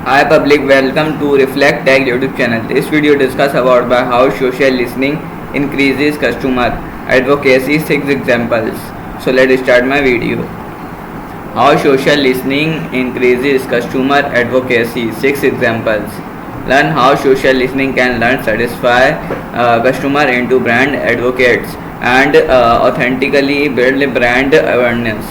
Hi public, welcome to Reflect Tech YouTube channel. This video discuss about by how social listening increases customer advocacy. 6 examples. So let's start my video. How social listening increases customer advocacy. 6 examples. Learn how social listening can learn satisfy customer into brand advocates and authentically build brand awareness.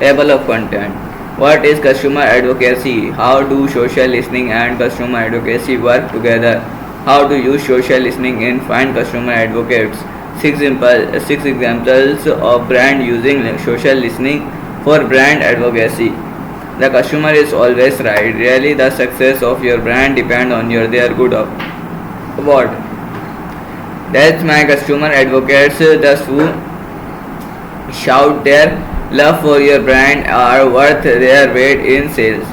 Table of content. What is customer advocacy? How do social listening and customer advocacy work together? How to use social listening in find customer advocates? Six examples of brand using social listening for brand advocacy. The customer is always right. Really, the success of your brand depend on their good what? That's my customer advocates. Thus who shout their love for your brand are worth their weight in sales.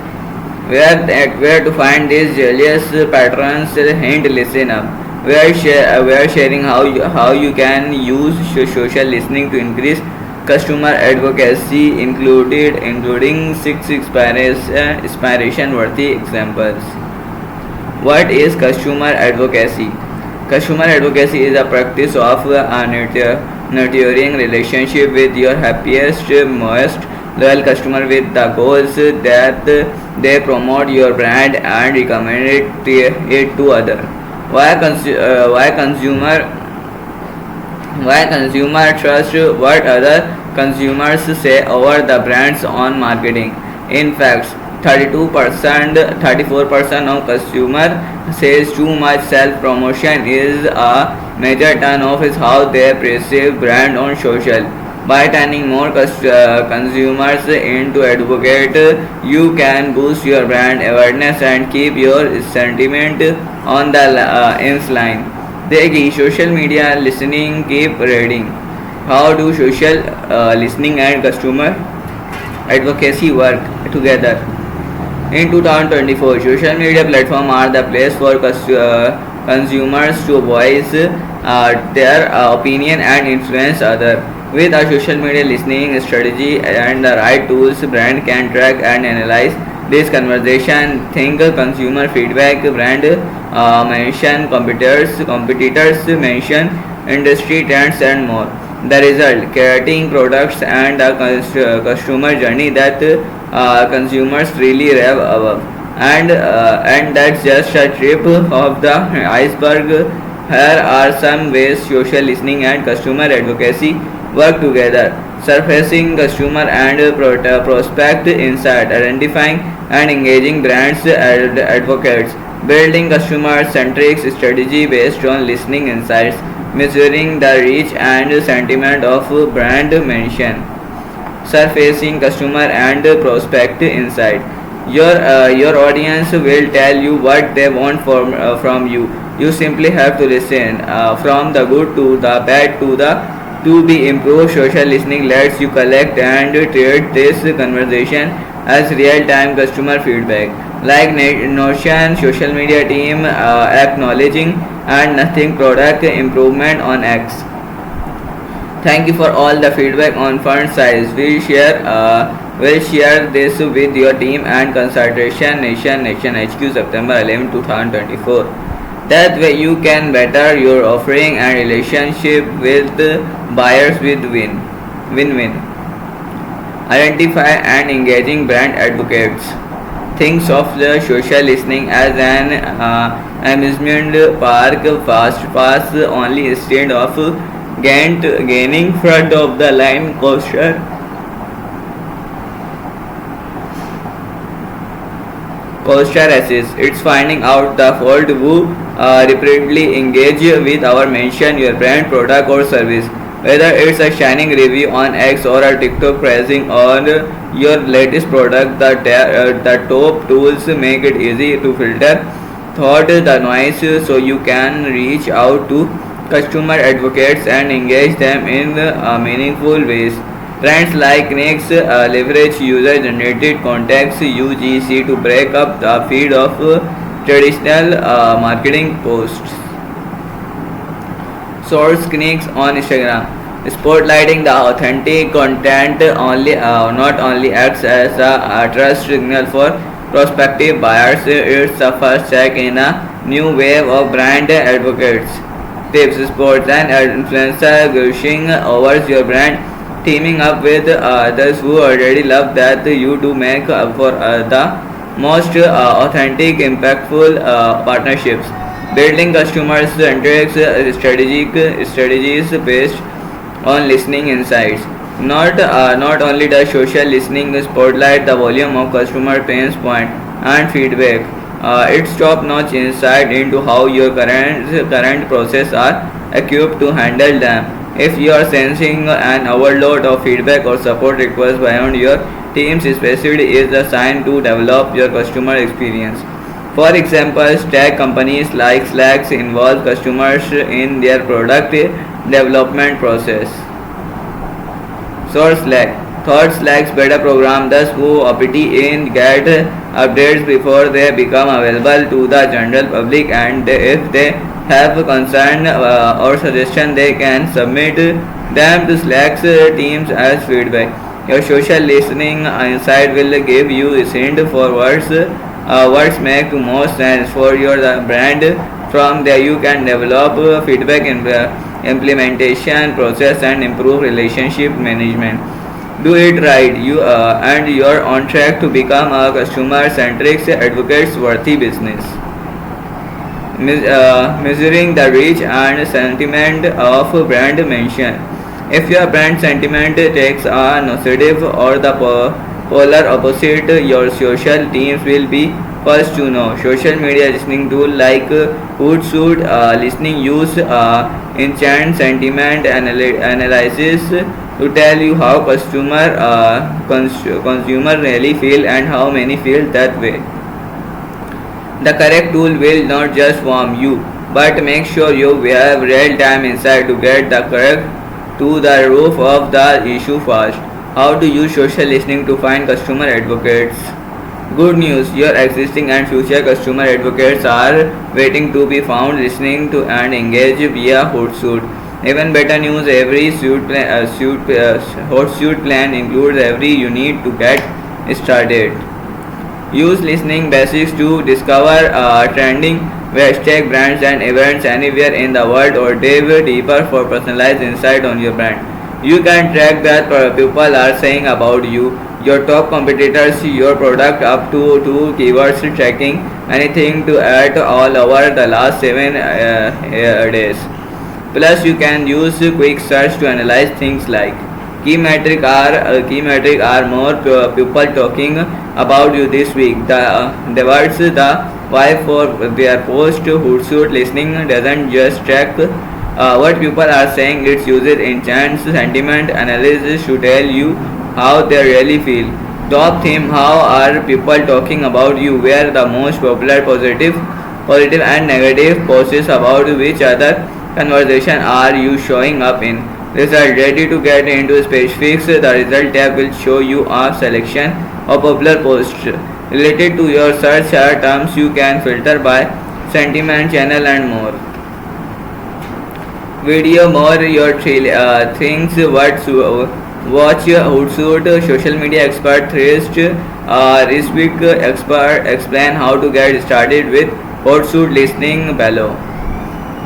Where to find these jealous patrons? Hint, listen up. We are sharing how you can use social listening to increase customer advocacy, including 6 inspiration worthy examples. What is customer advocacy? Customer advocacy is a practice of nurturing relationship with your happiest, most loyal customer with the goals that they promote your brand and recommend it to others. Why consumer trust what other consumers say over the brands on marketing? In fact, 34% of consumer says too much self promotion is a major turn off is how they perceive brand on social. By turning more consumers into advocate, you can boost your brand awareness and keep your sentiment on the ins line. The social media listening keep reading. How do social listening and customer advocacy work together? In 2024, social media platforms are the place for consumers to voice their opinion and influence others. With a social media listening strategy and the right tools, brand can track and analyze this conversation, think consumer feedback, brand mention competitors mention industry trends and more. The result: creating products and a customer journey that consumers really rev above. And that's just a tip of the iceberg. Here are some ways social listening and customer advocacy work together. Surfacing customer and prospect insight, identifying and engaging brands advocates, building customer-centric strategy based on listening insights, measuring the reach and sentiment of brand mention, surfacing customer and prospect insight. Your audience will tell you what they want from you. You simply have to listen from the good to the bad to be improved. Social listening lets you collect and treat this conversation as real-time customer feedback, like Notion social media team acknowledging and nothing product improvement on X. Thank you for all the feedback on font size. We'll share this with your team and consultation Nation HQ September 11, 2024. That way you can better your offering and relationship with buyers with win-win. Identify and engaging brand advocates. Think of the social listening as an amusement park fast pass only instead of gaining front of the line coaster assist. It's finding out the fault who repeatedly engage with our mention your brand, product or service. Whether it's a shining review on X or a TikTok praising on your latest product, the top tools make it easy to filter thought the noise so you can reach out to customer advocates and engage them in meaningful ways. Trends like Nix leverage user-generated context (UGC) to break up the feed of traditional marketing posts. Source Knicks on Instagram. Spotlighting the authentic content not only acts as a trust signal for prospective buyers. It's the first check in a new wave of brand advocates. Tips, sports and influencer gushing over your brand, teaming up with others who already love that you do make for the most authentic, impactful partnerships. Building customer-centric strategies based on listening insights. Not only does social listening spotlight the volume of customer pains point and feedback, its top-notch insight into how your current process are equipped to handle them. If you are sensing an overload of feedback or support requests beyond your team's capacity, is a sign to develop your customer experience. For example, tech companies like Slack involve customers in their product development process. Source Slack. Thought Slack's beta program thus who opt in get updates before they become available to the general public, and if they have concern or suggestion they can submit them to Slack's teams as feedback. Your social listening insight will give you a hint for words make most sense for your brand. From there you can develop feedback implementation process and improve relationship management. Do it right, and you're on track to become a customer-centric, advocates-worthy business. Measuring the reach and sentiment of brand mention. If your brand sentiment takes a negative or the polar opposite, your social teams will be first to know. Social media listening tool like Hootsuite listening use enchant sentiment analysis to tell you how consumer really feel and how many feel that way. The correct tool will not just warm you, but make sure you have real-time insight to get the correct to the roof of the issue fast. How to use social listening to find customer advocates. Good news, your existing and future customer advocates are waiting to be found, listening to and engage via Hootsuite. Even better news, every Hootsuite plan includes every you need to get started. Use listening basics to discover trending hashtag brands and events anywhere in the world, or dive deeper for personalized insight on your brand. You can track that people are saying about you, your top competitors, your product up to keywords tracking anything to add all over the last 7 days. Plus, you can use quick search to analyze things like key metric are more people talking about you this week. The words the why for their post. Hootsuite listening doesn't just track what people are saying; it uses enchant sentiment analysis to tell you how they really feel. Top theme: how are people talking about you? Where the most popular positive and negative posts about which other conversation are you showing up in? Result. Ready to get into specifics? The result tab will show you a selection of popular posts related to your search terms. You can filter by sentiment, channel, and more. Video more your things. Watch Hootsuite social media expert Thrist Riswick expert explain how to get started with Hootsuite listening below.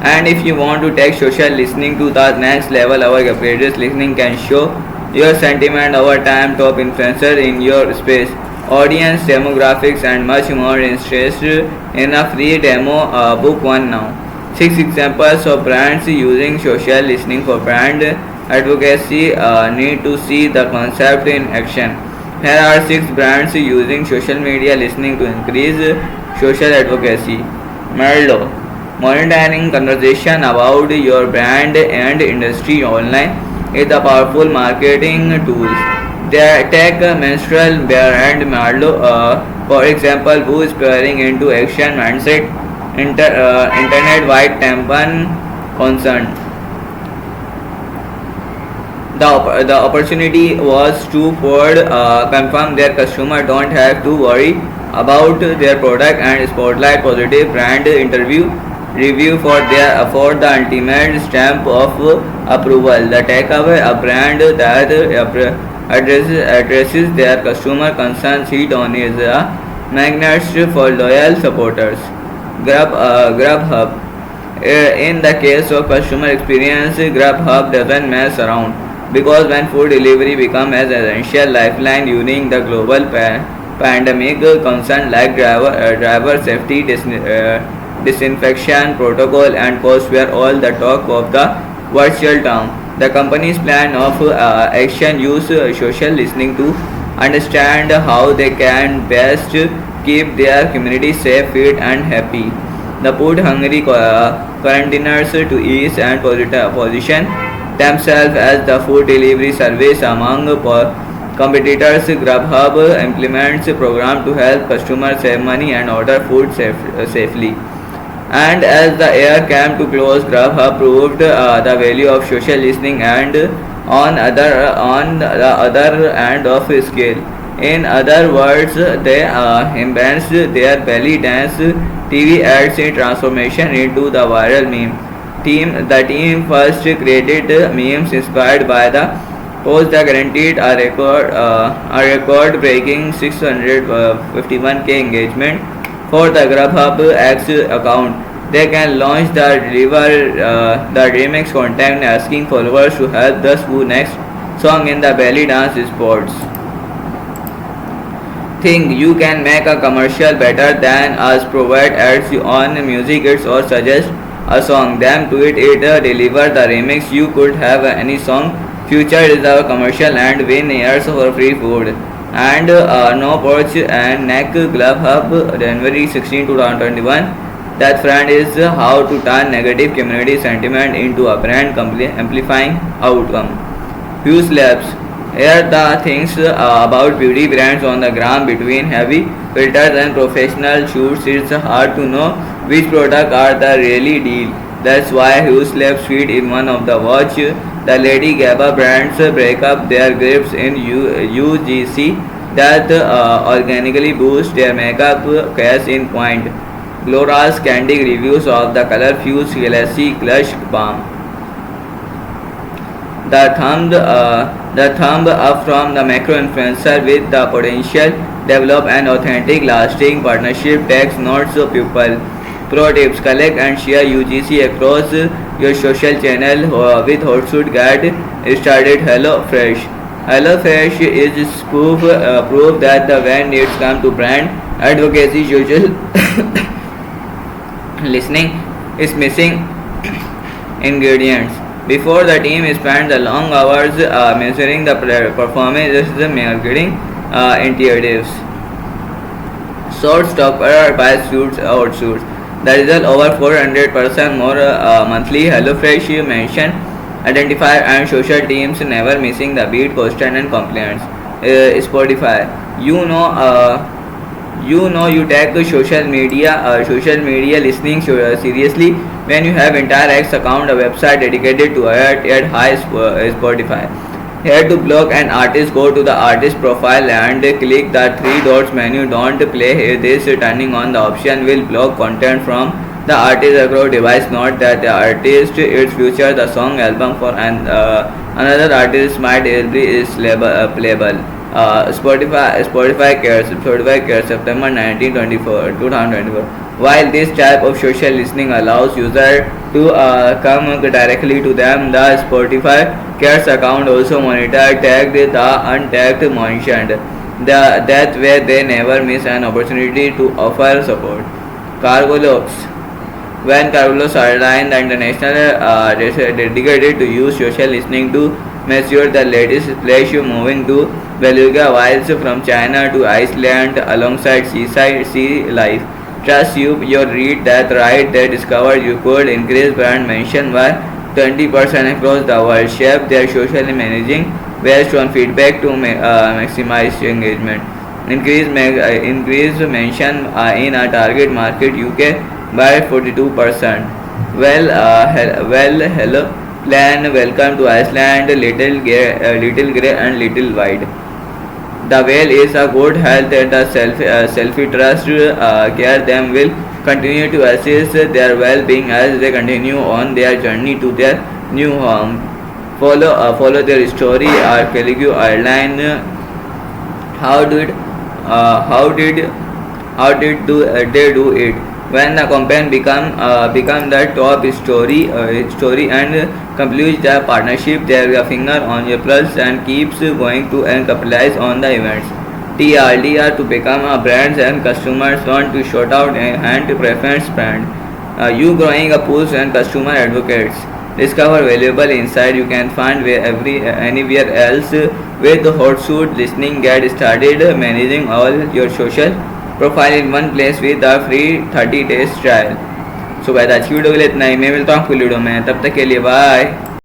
And if you want to take social listening to the next level, our upgraded listening can show your sentiment over time, top influencer in your space, audience demographics, and much more interested in a free demo. Book one now. 6 examples of brands using social listening for brand advocacy. Need to see the concept in action. Here are 6 brands using social media listening to increase social advocacy. Merlo. Monitoring conversation about your brand and industry online is a powerful marketing tool. They take menstrual brand Merlo, for example, who is peering into action mindset, internet-wide tampon concern. The opportunity was twofold. Confirm their customer don't have to worry about their product and spotlight positive brand review for the ultimate stamp of approval. The takeaway: a brand that addresses their customer concerns head on is magnets for loyal supporters. Grubhub. In the case of customer experience, Grubhub doesn't mess around because when food delivery becomes an essential lifeline during the global pandemic, concerns like driver safety, disinfection protocol, and cost were all the talk of the virtual town. The company's plan of action use social listening to understand how they can best keep their community safe, fit, and happy. The put hungry quarantiners to ease and position themselves as the food delivery service among competitors. Grubhub implements a program to help customers save money and order food safely. And as the year came to close, Grubhub proved the value of social listening and on the other end of scale. In other words, they embraced their belly dance TV ads in transformation into the viral meme. The team first created memes inspired by the post that guaranteed a record-breaking 651K engagement for the Grubhub X account. They can launch the remix content asking followers to help the who next song in the belly dance sports. Think you can make a commercial better than us, provide ads on music hits or suggest a song, then tweet it, deliver the remix. You could have any song, future is a commercial and win years for free food. And no porch and neck glove hub January 16, 2021. That friend is how to turn negative community sentiment into a brand amplifying outcome. Fuse Labs. Here the things about beauty brands on the ground between heavy filters and professional shoots. It's hard to know which product are the really deal. That's why Hughes Labs feed in one of the watch. The Lady Gaga brands break up their grips in UGC that organically boost their makeup cash in point. Glora's candid reviews of the color Fuse Galaxy Clutch Balm. The thumb up from the macro influencer with the potential develop an authentic lasting partnership. Takes notes of people. Pro tips: collect and share UGC across your social channel with Hotsuit Guide. Started HelloFresh. HelloFresh is proof that when it's come to brand advocacy, social listening is missing ingredients. Before the team spent the long hours measuring the performance of the marketing initiatives. Short stopper by outsuits. The result over 400% more monthly. HelloFresh mention identifier and social teams never missing the beat, constant and compliance. Spotify. You take social media listening seriously when you have entire X account, a website dedicated to it at high Spotify. Here to blog an artist, go to the artist profile and click the three dots menu. Don't play this, turning on the option will block content from the artist across device. Not that the artist its future the song album for another artist might be playable. Spotify cares September 19, 2024. While this type of social listening allows user to come directly to them, the Spotify Cares account also monitor tagged the untagged mentioned. That way they never miss an opportunity to offer support. Cargolux. When Cargolux Airlines, the international dedicated to use social listening to measure the latest place moving to Beluga Wilds from China to Iceland alongside seaside sea life. Trust your read that right they discovered you could increase brand mention by 20% across the world. Shape their social managing based on feedback to maximize engagement. Increase mention in a target market UK by 42%. Hello plan welcome to Iceland, little grey and little white. The whale is a good health and a selfie trust care them will continue to assist their well-being as they continue on their journey to their new home. Follow their story. Caligula Airline. How did how did they do it? When the campaign become the top story and concludes the partnership, they have a finger on your pulse and keeps going to and capitalize on the events. TRDR to become a brand and customers want to shout out and preference brand. You growing a pools and customer advocates. Discover valuable insight you can find anywhere else. With hot suit listening, get started managing all your social profile in one place with a free 30 days trial. So guys आज की video के लिए इतना ही, मैं मिलता हूँ आपको video में, तब तक के लिए बाय.